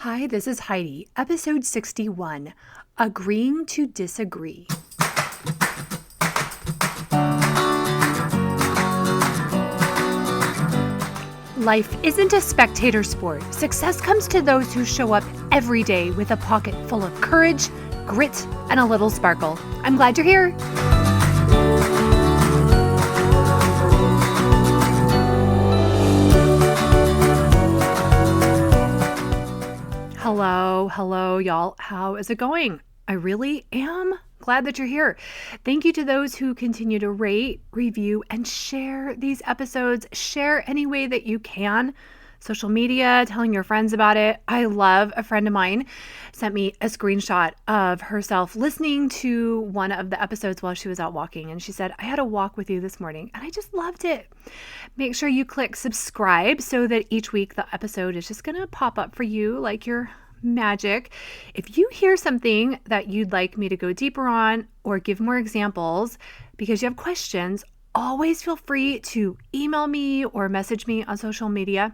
Hi, this is Heidi, episode 61, Agreeing to Disagree. Life isn't a spectator sport. Success comes to those who show up every day with a pocket full of courage, grit, and a little sparkle. I'm glad you're here. Hello, y'all. How is it going? I really am glad that you're here. Thank you to those who continue to rate, review, and share these episodes. Share any way that you can. Social media, telling your friends about it. I love a friend of mine sent me a screenshot of herself listening to one of the episodes while she was out walking. And she said, I had a walk with you this morning and I just loved it. Make sure you click subscribe so that each week the episode is just going to pop up for you like your magic. If you hear something that you'd like me to go deeper on or give more examples because you have questions, always feel free to email me or message me on social media.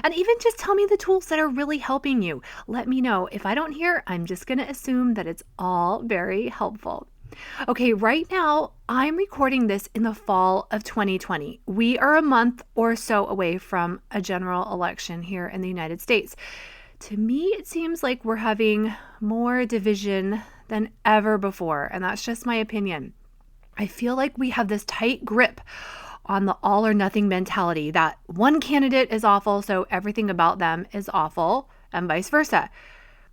And even just tell me the tools that are really helping you. Let me know. If I don't hear, I'm just going to assume that it's all very helpful. Okay, right now, I'm recording this in the fall of 2020. We are a month or so away from a general election here in the United States. To me, it seems like we're having more division than ever before, and that's just my opinion. I feel like we have this tight grip on the all or nothing mentality that one candidate is awful, so everything about them is awful, and vice versa.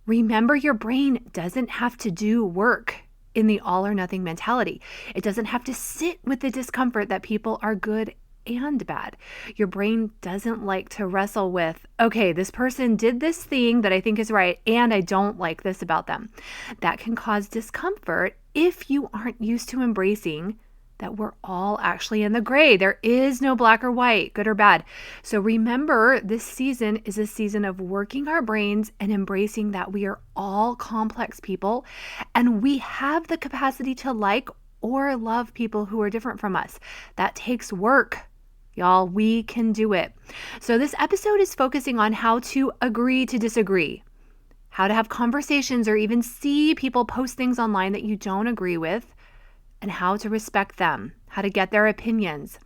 Remember, your brain doesn't have to do work in the all or nothing mentality. It doesn't have to sit with the discomfort that people are good and bad. Your brain doesn't like to wrestle with, okay, this person did this thing that I think is right, and I don't like this about them. That can cause discomfort if you aren't used to embracing that we're all actually in the gray. There is no black or white, good or bad. So remember, this season is a season of working our brains and embracing that we are all complex people and we have the capacity to like or love people who are different from us. That takes work. Y'all, we can do it. So this episode is focusing on how to agree to disagree, how to have conversations or even see people post things online that you don't agree with, and how to respect them, how to get their opinions.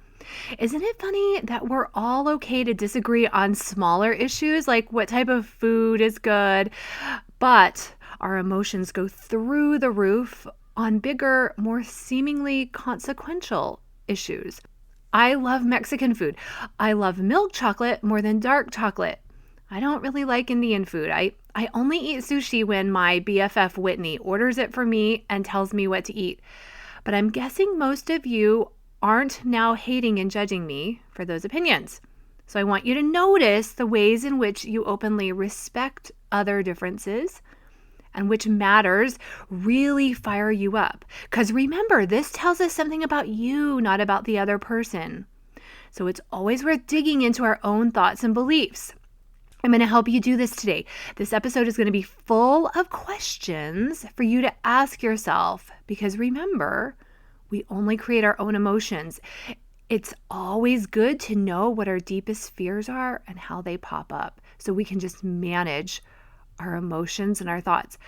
Isn't it funny that we're all okay to disagree on smaller issues like what type of food is good, but our emotions go through the roof on bigger, more seemingly consequential issues? I love Mexican food. I love milk chocolate more than dark chocolate. I don't really like Indian food. I only eat sushi when my BFF Whitney orders it for me and tells me what to eat. But I'm guessing most of you aren't now hating and judging me for those opinions. So I want you to notice the ways in which you openly respect other differences and which matters really fire you up. Because remember, this tells us something about you, not about the other person. So it's always worth digging into our own thoughts and beliefs. I'm going to help you do this today. This episode is going to be full of questions for you to ask yourself because remember, we only create our own emotions. It's always good to know what our deepest fears are and how they pop up so we can just manage our emotions and our thoughts.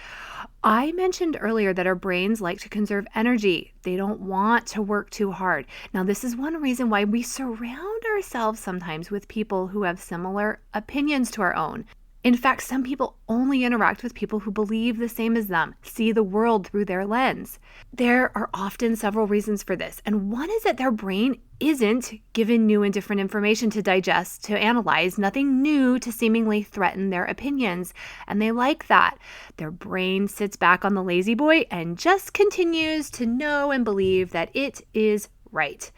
I mentioned earlier that our brains like to conserve energy. They don't want to work too hard. Now, this is one reason why we surround ourselves sometimes with people who have similar opinions to our own. In fact, some people only interact with people who believe the same as them, see the world through their lens. There are often several reasons for this, and one is that their brain isn't given new and different information to digest, to analyze, nothing new to seemingly threaten their opinions, and they like that. Their brain sits back on the lazy boy and just continues to know and believe that it is right.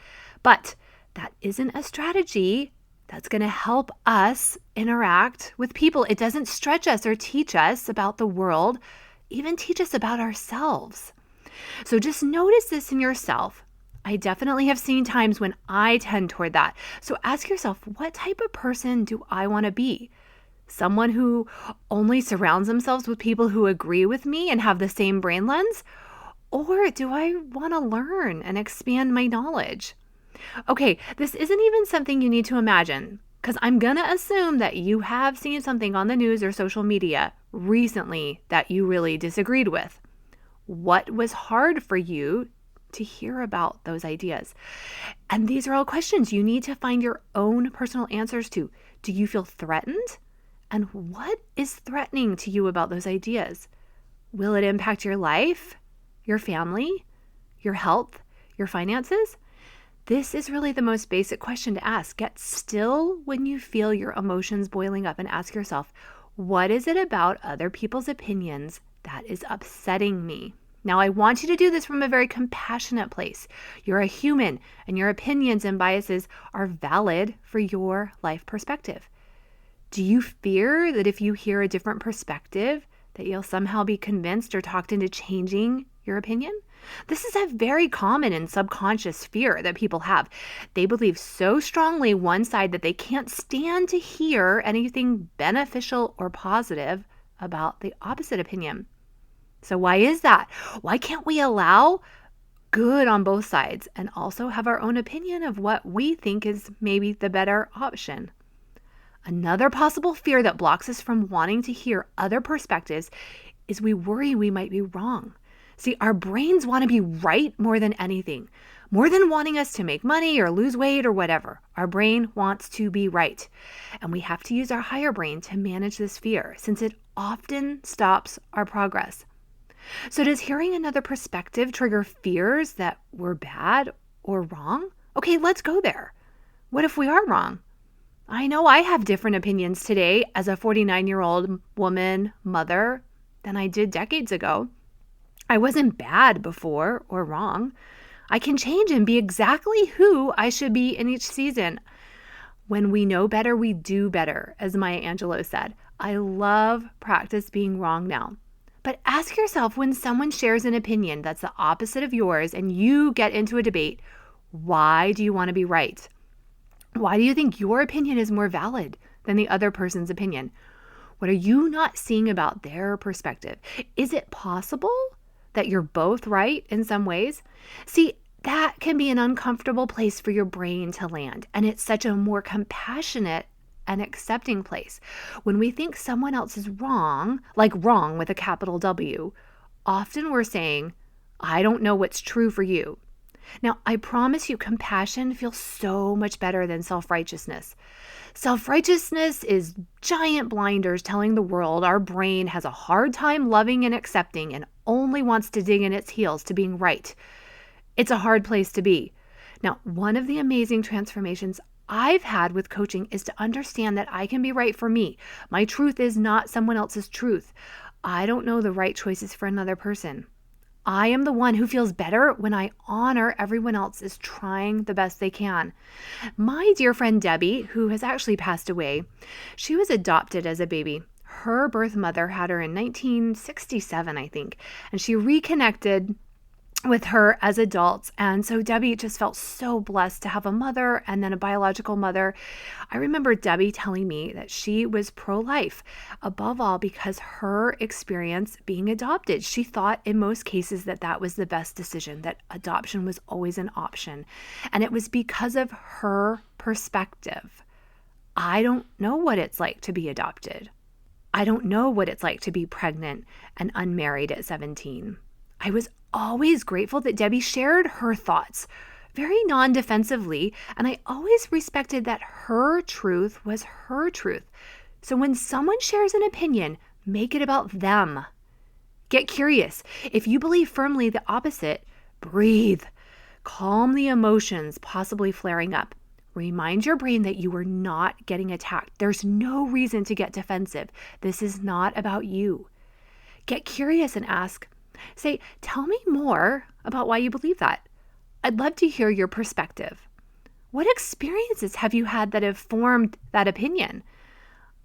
But that isn't a strategy that's going to help us interact with people. It doesn't stretch us or teach us about the world, even teach us about ourselves. So just notice this in yourself. I definitely have seen times when I tend toward that. So ask yourself, what type of person do I want to be? Someone who only surrounds themselves with people who agree with me and have the same brain lens? Or do I want to learn and expand my knowledge? Okay, this isn't even something you need to imagine. Because I'm going to assume that you have seen something on the news or social media recently that you really disagreed with. What was hard for you to hear about those ideas? And these are all questions you need to find your own personal answers to. Do you feel threatened? And what is threatening to you about those ideas? Will it impact your life, your family, your health, your finances? This is really the most basic question to ask. Get still when you feel your emotions boiling up and ask yourself, what is it about other people's opinions that is upsetting me? Now, I want you to do this from a very compassionate place. You're a human, and your opinions and biases are valid for your life perspective. Do you fear that if you hear a different perspective, that you'll somehow be convinced or talked into changing your opinion? This is a very common and subconscious fear that people have. They believe so strongly one side that they can't stand to hear anything beneficial or positive about the opposite opinion. So why is that? Why can't we allow good on both sides and also have our own opinion of what we think is maybe the better option? Another possible fear that blocks us from wanting to hear other perspectives is we worry we might be wrong. See, our brains want to be right more than anything, more than wanting us to make money or lose weight or whatever. Our brain wants to be right. And we have to use our higher brain to manage this fear since it often stops our progress. So does hearing another perspective trigger fears that we're bad or wrong? Okay, let's go there. What if we are wrong? I know I have different opinions today as a 49-year-old woman, mother, than I did decades ago. I wasn't bad before or wrong. I can change and be exactly who I should be in each season. When we know better, we do better, as Maya Angelou said. I love practice being wrong now. But ask yourself, when someone shares an opinion that's the opposite of yours and you get into a debate, why do you want to be right? Why do you think your opinion is more valid than the other person's opinion? What are you not seeing about their perspective? Is it possible that you're both right in some ways? See, that can be an uncomfortable place for your brain to land, and it's such a more compassionate and accepting place. When we think someone else is wrong, like wrong with a capital W, often we're saying, I don't know what's true for you. Now, I promise you, compassion feels so much better than self-righteousness. Self-righteousness is giant blinders telling the world our brain has a hard time loving and accepting and only wants to dig in its heels to being right. It's a hard place to be. Now, one of the amazing transformations I've had with coaching is to understand that I can be right for me. My truth is not someone else's truth. I don't know the right choices for another person. I am the one who feels better when I honor everyone else is trying the best they can. My dear friend Debbie, who has actually passed away, she was adopted as a baby. Her birth mother had her in 1967, I think, and she reconnected with her as adults. And so Debbie just felt so blessed to have a mother and then a biological mother. I remember Debbie telling me that she was pro-life, above all because her experience being adopted. She thought in most cases that that was the best decision, that adoption was always an option. And it was because of her perspective. I don't know what it's like to be adopted. I don't know what it's like to be pregnant and unmarried at 17. I was always grateful that Debbie shared her thoughts very non-defensively, and I always respected that her truth was her truth. So when someone shares an opinion, make it about them. Get curious. If you believe firmly the opposite, breathe. Calm the emotions possibly flaring up. Remind your brain that you are not getting attacked. There's no reason to get defensive. This is not about you. Get curious and ask, say, tell me more about why you believe that. I'd love to hear your perspective. What experiences have you had that have formed that opinion?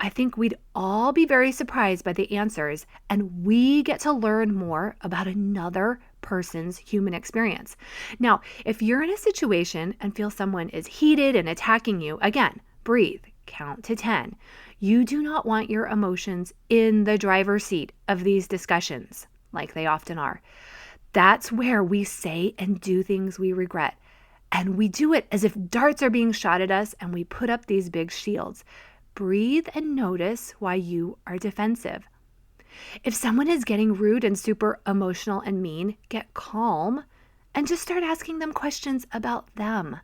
I think we'd all be very surprised by the answers, and we get to learn more about another person's human experience. Now, if you're in a situation and feel someone is heated and attacking you, again, breathe, count to 10. You do not want your emotions in the driver's seat of these discussions, like they often are. That's where we say and do things we regret. And we do it as if darts are being shot at us, and we put up these big shields. Breathe and notice why you are defensive. If someone is getting rude and super emotional and mean, get calm and just start asking them questions about them.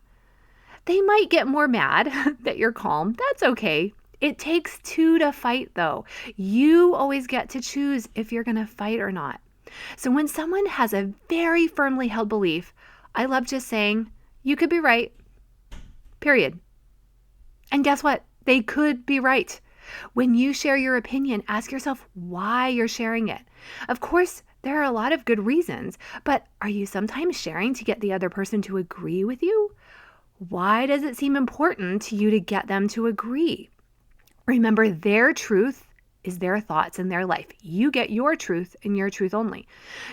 They might get more mad that you're calm. That's okay. It takes two to fight, though. You always get to choose if you're going to fight or not. So when someone has a very firmly held belief, I love just saying, you could be right, period. And guess what? They could be right. When you share your opinion, ask yourself why you're sharing it. Of course, there are a lot of good reasons, but are you sometimes sharing to get the other person to agree with you? Why does it seem important to you to get them to agree? Remember, their truth is their thoughts and their life. You get your truth and your truth only.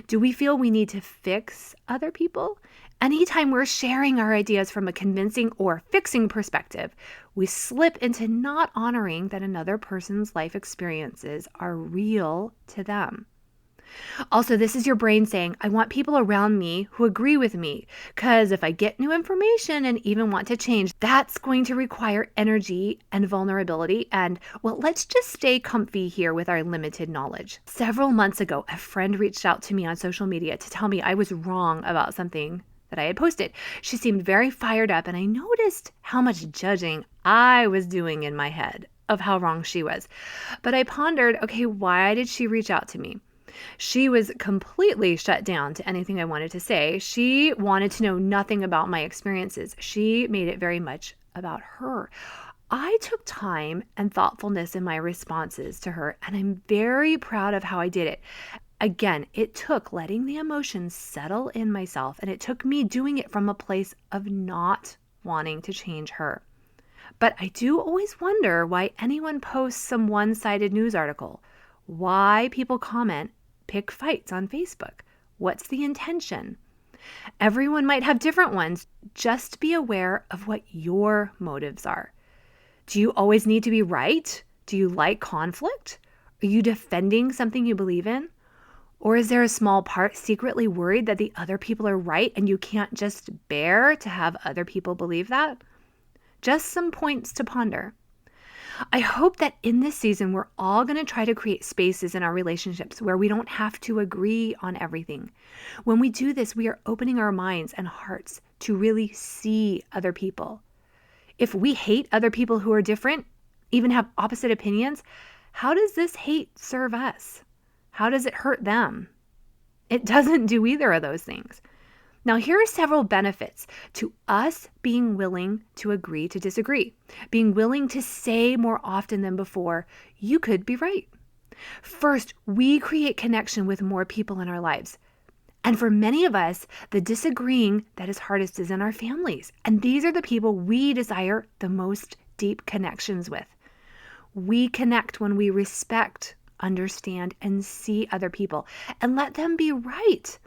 Do we feel we need to fix other people? Anytime we're sharing our ideas from a convincing or fixing perspective, we slip into not honoring that another person's life experiences are real to them. Also, this is your brain saying, I want people around me who agree with me, because if I get new information and even want to change, that's going to require energy and vulnerability. And well, let's just stay comfy here with our limited knowledge. Several months ago, a friend reached out to me on social media to tell me I was wrong about something that I had posted. She seemed very fired up, and I noticed how much judging I was doing in my head of how wrong she was. But I pondered, okay, why did she reach out to me? She was completely shut down to anything I wanted to say. She wanted to know nothing about my experiences. She made it very much about her. I took time and thoughtfulness in my responses to her, and I'm very proud of how I did it. Again, it took letting the emotions settle in myself, and it took me doing it from a place of not wanting to change her. But I do always wonder why anyone posts some one-sided news article, why people comment, pick fights on Facebook. What's the intention? Everyone might have different ones. Just be aware of what your motives are. Do you always need to be right? Do you like conflict? Are you defending something you believe in? Or is there a small part secretly worried that the other people are right and you can't just bear to have other people believe that? Just some points to ponder. I hope that in this season, we're all going to try to create spaces in our relationships where we don't have to agree on everything. When we do this, we are opening our minds and hearts to really see other people. If we hate other people who are different, even have opposite opinions, how does this hate serve us? How does it hurt them? It doesn't do either of those things. Now, here are several benefits to us being willing to agree to disagree, being willing to say more often than before, you could be right. First, we create connection with more people in our lives. And for many of us, the disagreeing that is hardest is in our families. And these are the people we desire the most deep connections with. We connect when we respect, understand, and see other people and let them be right,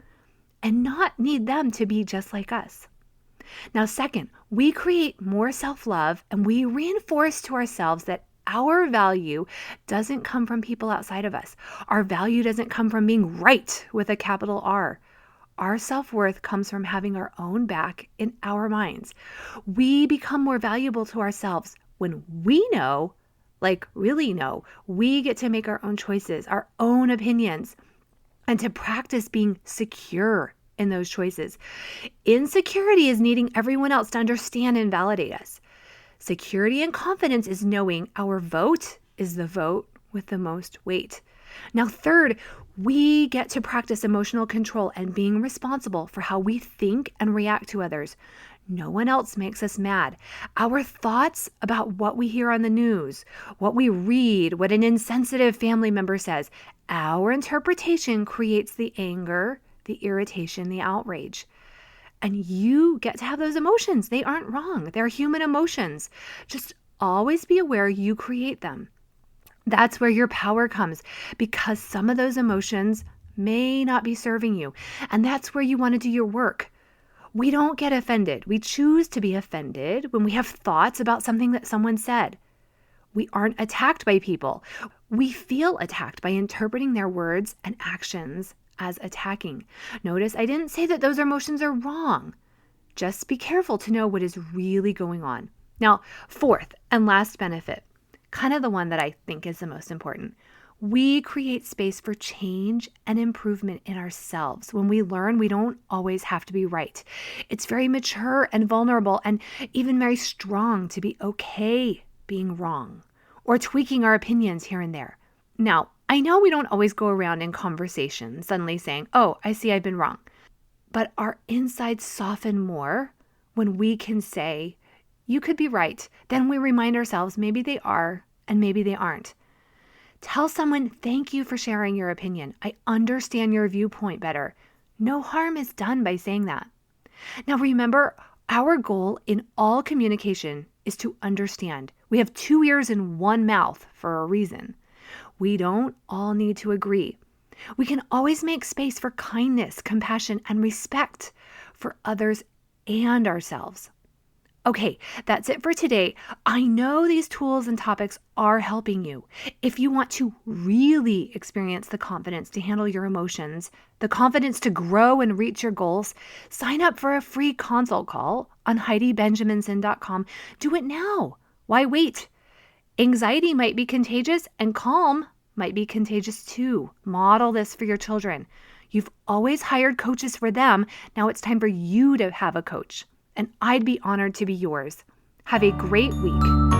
and not need them to be just like us. Now, second, we create more self-love, and we reinforce to ourselves that our value doesn't come from people outside of us. Our value doesn't come from being right with a capital R. Our self-worth comes from having our own back in our minds. We become more valuable to ourselves when we know, like really know, we get to make our own choices, our own opinions, and to practice being secure in those choices. Insecurity is needing everyone else to understand and validate us. Security and confidence is knowing our vote is the vote with the most weight. Now, third, we get to practice emotional control and being responsible for how we think and react to others. No one else makes us mad. Our thoughts about what we hear on the news, what we read, what an insensitive family member says, our interpretation creates the anger, the irritation, the outrage. And you get to have those emotions. They aren't wrong. They're human emotions. Just always be aware you create them. That's where your power comes, because some of those emotions may not be serving you. And that's where you want to do your work. We don't get offended. We choose to be offended when we have thoughts about something that someone said. We aren't attacked by people. We feel attacked by interpreting their words and actions as attacking. Notice I didn't say that those emotions are wrong. Just be careful to know what is really going on. Now, fourth and last benefit, kind of the one that I think is the most important. We create space for change and improvement in ourselves. When we learn, we don't always have to be right. It's very mature and vulnerable and even very strong to be okay being wrong or tweaking our opinions here and there. Now, I know we don't always go around in conversation suddenly saying, "Oh, I see I've been wrong." But our insides soften more when we can say, "You could be right." Then we remind ourselves maybe they are and maybe they aren't. Tell someone, "Thank you for sharing your opinion. I understand your viewpoint better." No harm is done by saying that. Now remember, our goal in all communication is to understand. We have 2 ears and 1 mouth for a reason. We don't all need to agree. We can always make space for kindness, compassion, and respect for others and ourselves. Okay, that's it for today. I know these tools and topics are helping you. If you want to really experience the confidence to handle your emotions, the confidence to grow and reach your goals, sign up for a free consult call on HeidiBenjaminson.com. Do it now. Why wait? Anxiety might be contagious and calm might be contagious too. Model this for your children. You've always hired coaches for them. Now it's time for you to have a coach. And I'd be honored to be yours. Have a great week.